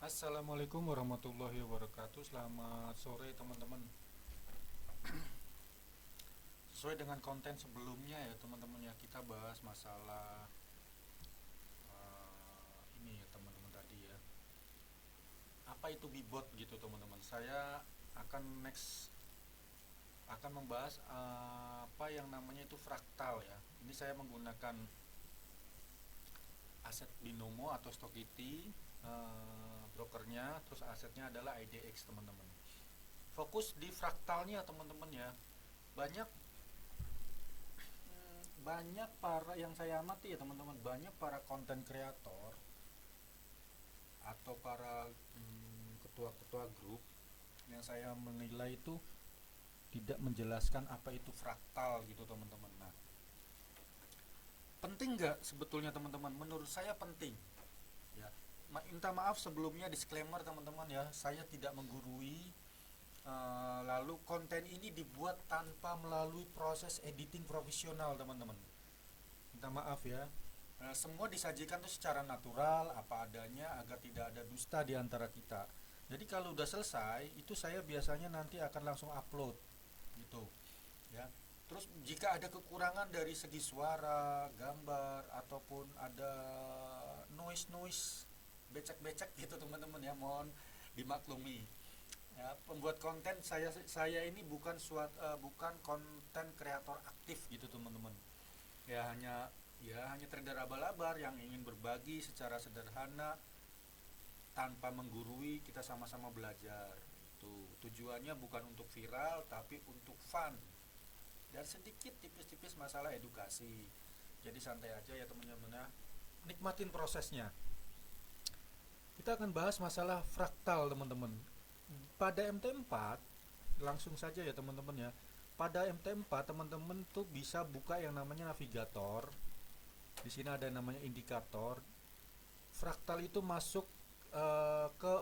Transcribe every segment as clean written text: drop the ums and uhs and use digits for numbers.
Assalamualaikum warahmatullahi wabarakatuh. Selamat sore teman-teman. Sesuai dengan konten sebelumnya ya teman-teman ya, kita bahas masalah ini ya teman-teman tadi ya. Apa itu bibot gitu teman-teman. Saya akan membahas apa yang namanya itu fraktal ya. Ini saya menggunakan aset binomo atau Stokity, brokernya, terus asetnya adalah IDX teman-teman. Fokus di fraktalnya teman-teman ya. Banyak banyak para yang saya amati ya teman-teman, banyak para konten kreator atau para ketua-ketua grup yang saya menilai itu tidak menjelaskan apa itu fraktal gitu teman-teman. Nah, penting nggak sebetulnya teman-teman? Menurut saya penting ya. Minta maaf sebelumnya, disclaimer teman-teman ya, saya tidak menggurui. Lalu konten ini dibuat tanpa melalui proses editing profesional teman-teman. Minta maaf ya. Semua disajikan tuh secara natural, apa adanya, agar tidak ada dusta di antara kita. Jadi kalau udah selesai, itu saya biasanya nanti akan langsung upload gitu ya. Terus jika ada kekurangan dari segi suara, gambar, ataupun ada noise becek-becek gitu teman-teman ya, mohon dimaklumi. Ya, pembuat konten saya ini bukan konten kreator aktif gitu teman-teman. Ya hanya trader abal-abal yang ingin berbagi secara sederhana tanpa menggurui, kita sama-sama belajar. Itu tujuannya bukan untuk viral tapi untuk fun dan sedikit tipis-tipis masalah edukasi. Jadi santai aja ya teman-teman ya. Nikmatin prosesnya. Kita akan bahas masalah fraktal teman-teman. Pada MT4 langsung saja ya teman-teman ya. Pada MT4 teman-teman tuh bisa buka yang namanya navigator. Di sini ada yang namanya indikator. Fraktal itu masuk ke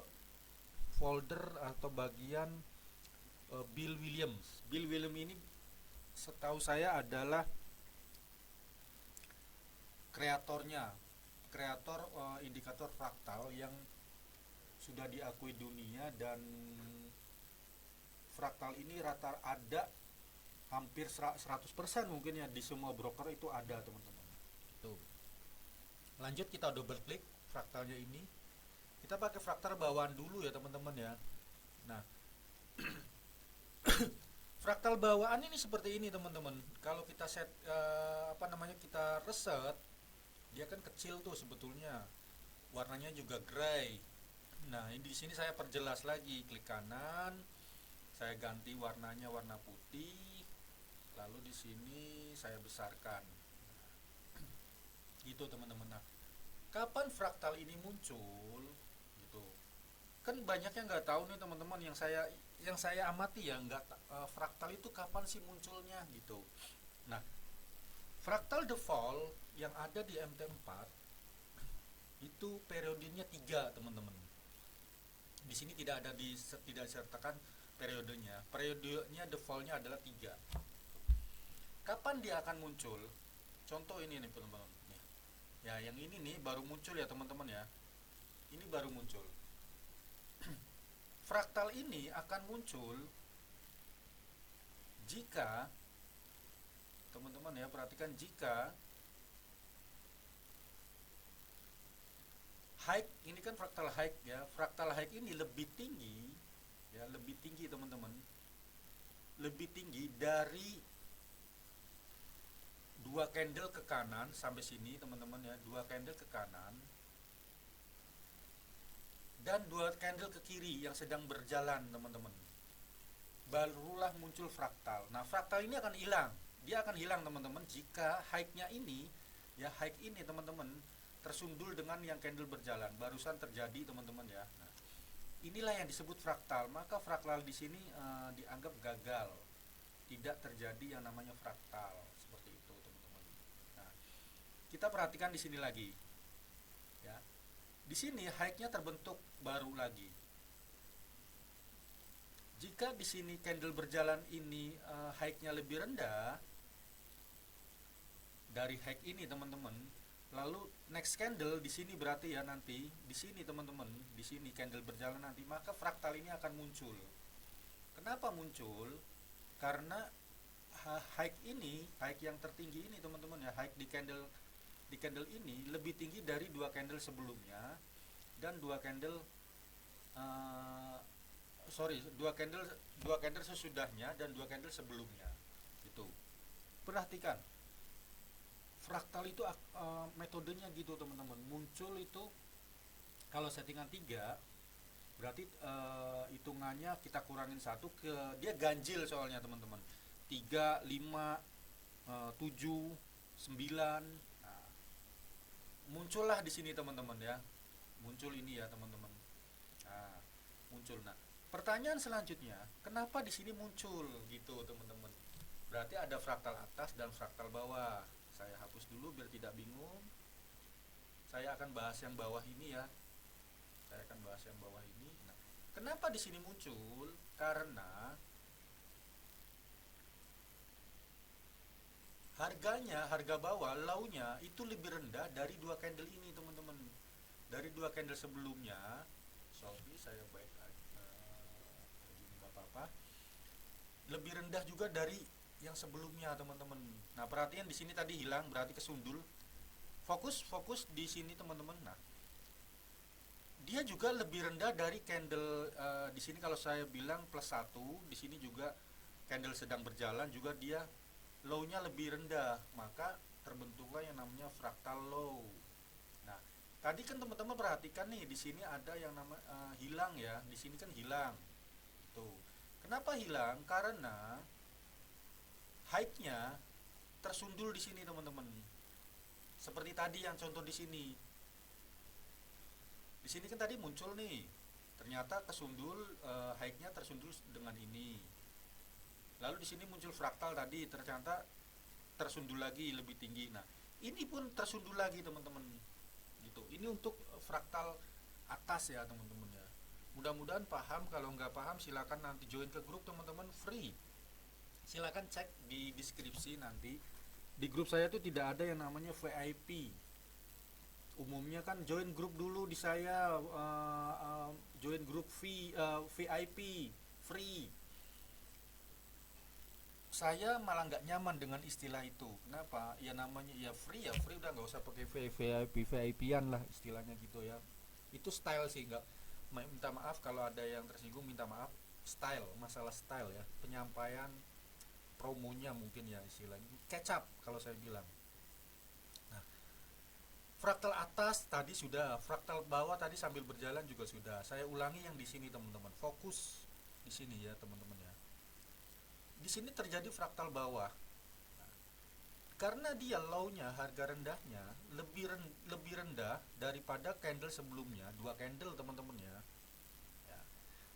folder atau bagian Bill Williams. Bill Williams ini setahu saya adalah kreator indikator fraktal yang sudah diakui dunia, dan fraktal ini rata ada hampir 100% mungkin ya, di semua broker itu ada teman-teman. Tuh. Lanjut kita double klik fraktalnya ini. Kita pakai fraktal bawaan dulu ya teman-teman ya. Nah, fraktal bawaan ini seperti ini teman-teman. Kalau kita kita reset, dia kan kecil tuh sebetulnya. Warnanya juga gray. Nah, ini di sini saya perjelas lagi, klik kanan, saya ganti warnanya warna putih, lalu di sini saya besarkan. Gitu teman-teman. Nah, kapan fraktal ini muncul? Gitu. Kan banyak yang nggak tahu nih teman-teman, yang saya amati ya, nggak fraktal itu kapan sih munculnya gitu. Nah, fraktal default yang ada di MT4 itu periodenya 3 teman-teman. Di sini tidak disertakan periodenya. Periodenya defaultnya adalah 3. Kapan dia akan muncul? Contoh ini nih teman-teman. Ya, yang ini nih baru muncul ya teman-teman ya. Ini baru muncul. Fraktal ini akan muncul jika teman-teman ya, perhatikan, jika high, ini kan fraktal high ya. Fraktal high ini lebih tinggi ya, lebih tinggi teman-teman. Lebih tinggi dari 2 candle ke kanan sampai sini teman-teman ya, 2 candle ke kanan dan 2 candle ke kiri yang sedang berjalan teman-teman. Barulah muncul fraktal. Nah, fraktal ini akan hilang. Dia akan hilang teman-teman jika high-nya ini ya, high ini teman-teman tersundul dengan yang candle berjalan barusan terjadi teman-teman ya. Nah, inilah yang disebut fraktal. Maka fraktal di sini dianggap gagal. Tidak terjadi yang namanya fraktal. Seperti itu teman-teman. Nah, kita perhatikan di sini lagi. Ya. Di sini high-nya terbentuk baru lagi. Jika di sini candle berjalan ini high-nya lebih rendah dari high ini teman-teman, Lalu next candle di sini berarti ya nanti di sini teman-teman, di sini candle berjalan nanti, maka fraktal ini akan muncul. Kenapa muncul? Karena high ini, high yang tertinggi ini teman-teman ya, high di candle ini lebih tinggi dari dua candle sebelumnya dan dua candle uh, dua candle sesudahnya dan dua candle sebelumnya. Itu. Perhatikan. Fraktal itu metodenya gitu teman-teman. Muncul itu kalau settingan 3 berarti hitungannya kita kurangin satu ke dia ganjil soalnya teman-teman. 3, 5, 7, 9. Nah, muncullah di sini teman-teman ya. Muncul ini ya teman-teman. Nah, muncul. Nah, pertanyaan selanjutnya, kenapa di sini muncul gitu teman-teman? Berarti ada fraktal atas dan fraktal bawah. Saya hapus dulu biar tidak bingung. Saya akan bahas yang bawah ini ya. Saya akan bahas yang bawah ini. Nah, kenapa di sini muncul? Karena harga bawah low-nya itu lebih rendah dari dua candle ini teman-teman. Dari dua candle sebelumnya. Sorry, saya baik nggak apa-apa. Lebih rendah juga dari yang sebelumnya teman-teman. Nah, perhatian di sini tadi hilang, berarti kesundul. Fokus di sini teman-teman. Nah, dia juga lebih rendah dari candle di sini kalau saya bilang plus 1, di sini juga candle sedang berjalan juga dia low-nya lebih rendah, maka terbentuklah yang namanya fraktal low. Nah, tadi kan teman-teman perhatikan nih di sini ada yang nama hilang ya, di sini kan hilang. Tuh. Kenapa hilang? Karena high-nya tersundul di sini teman-teman. Seperti tadi yang contoh di sini. Di sini kan tadi muncul nih. Ternyata kesundul high-nya tersundul dengan ini. Lalu di sini muncul fraktal tadi, ternyata tersundul lagi lebih tinggi. Nah, ini pun tersundul lagi teman-teman. Gitu. Ini untuk fraktal atas ya teman-teman ya. Mudah-mudahan paham. Kalau nggak paham silakan nanti join ke grup teman-teman, free. Silakan cek di deskripsi nanti. Di grup saya tuh tidak ada yang namanya VIP. Umumnya kan join grup dulu di saya, join grup VIP free. Saya malah nggak nyaman dengan istilah itu. Kenapa? Ya namanya ya free udah nggak usah pakai VIP-an lah istilahnya gitu ya. Itu style sih, nggak, minta maaf kalau ada yang tersinggung, minta maaf. Style, masalah style ya, penyampaian promonya mungkin ya istilahnya. Kecap kalau saya bilang. Nah, fraktal atas tadi sudah, fraktal bawah tadi sambil berjalan juga sudah. Saya ulangi yang di sini teman-teman. Fokus di sini ya teman-teman ya. Di sini terjadi fraktal bawah. Nah, karena dia low-nya, harga rendahnya lebih rendah daripada candle sebelumnya, dua candle teman-teman ya.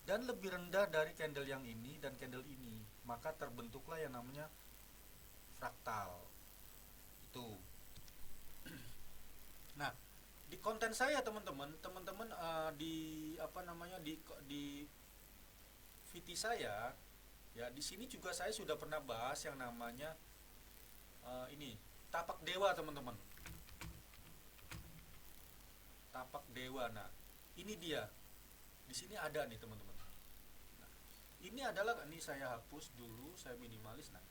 Dan lebih rendah dari candle yang ini dan candle ini, maka terbentuklah yang namanya fraktal. Itu. Nah, di konten saya teman-teman di apa namanya di VT saya ya, di sini juga saya sudah pernah bahas yang namanya ini tapak dewa teman-teman. Tapak dewa. Nah, ini dia. Di sini ada nih teman-teman. Nah, ini adalah, ini saya hapus dulu, saya minimalis. Nah,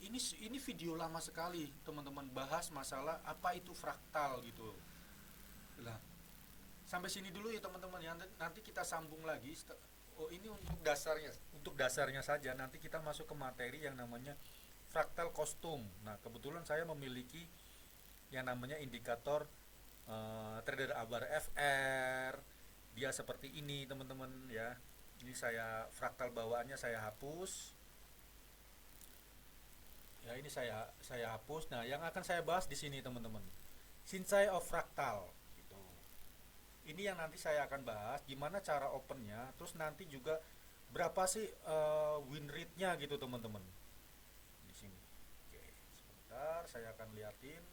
ini video lama sekali teman-teman bahas masalah apa itu fraktal gitu. Nah, sampai sini dulu ya teman-teman ya. Nanti kita sambung lagi. Oh, ini untuk dasarnya saja. Nanti kita masuk ke materi yang namanya fraktal kostum. Nah, kebetulan saya memiliki yang namanya indikator trader Abar FR. Dia seperti ini teman-teman ya. Ini saya fraktal bawaannya saya hapus. Ya, ini saya hapus. Nah, yang akan saya bahas di sini teman-teman, Shinsai of Fractal gitu. Ini yang nanti saya akan bahas gimana cara opennya, terus nanti juga berapa sih win rate-nya gitu teman-teman. Di sini. Oke, sebentar saya akan liatin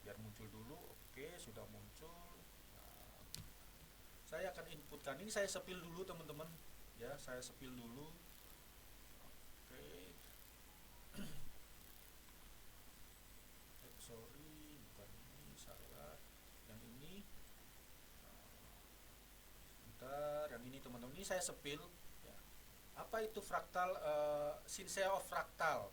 biar muncul dulu. Oke, sudah muncul. Nah, saya akan inputkan. Ini saya sepil dulu teman-teman. Ya, saya sepil dulu. Oke. Sorry. ini saya sepil ya. Apa itu fraktal, Shinsei of fraktal?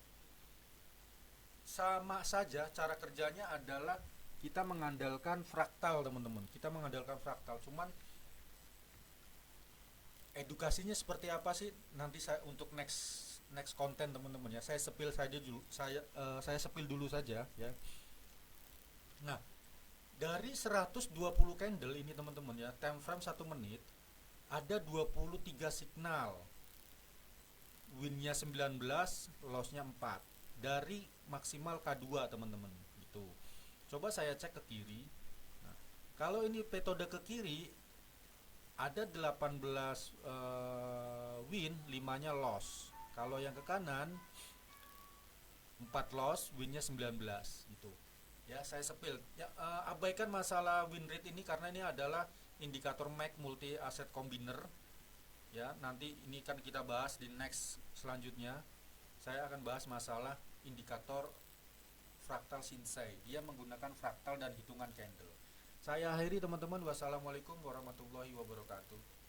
Sama saja, cara kerjanya adalah kita mengandalkan fraktal teman-teman, kita mengandalkan fraktal, cuman edukasinya seperti apa sih nanti saya untuk next konten teman-teman ya. Saya sepil saja dulu, saya sepil dulu saja ya. Nah, dari 120 candle ini teman-teman ya, time frame 1 menit, ada 23 signal. Win-nya 19, loss-nya 4 dari maksimal K2 teman-teman gitu. Coba saya cek ke kiri. Nah, kalau ini metode ke kiri ada 18 win, 5-nya loss. Kalau yang ke kanan 4 loss, win-nya 19 gitu. Ya, saya sepil. Ya, abaikan masalah win rate ini karena ini adalah indikator MAC multi asset combiner. Ya, nanti ini kan kita bahas di next selanjutnya. Saya akan bahas masalah indikator fraktal Shinsei. Dia menggunakan fraktal dan hitungan candle. Saya akhiri teman-teman. Wassalamualaikum warahmatullahi wabarakatuh.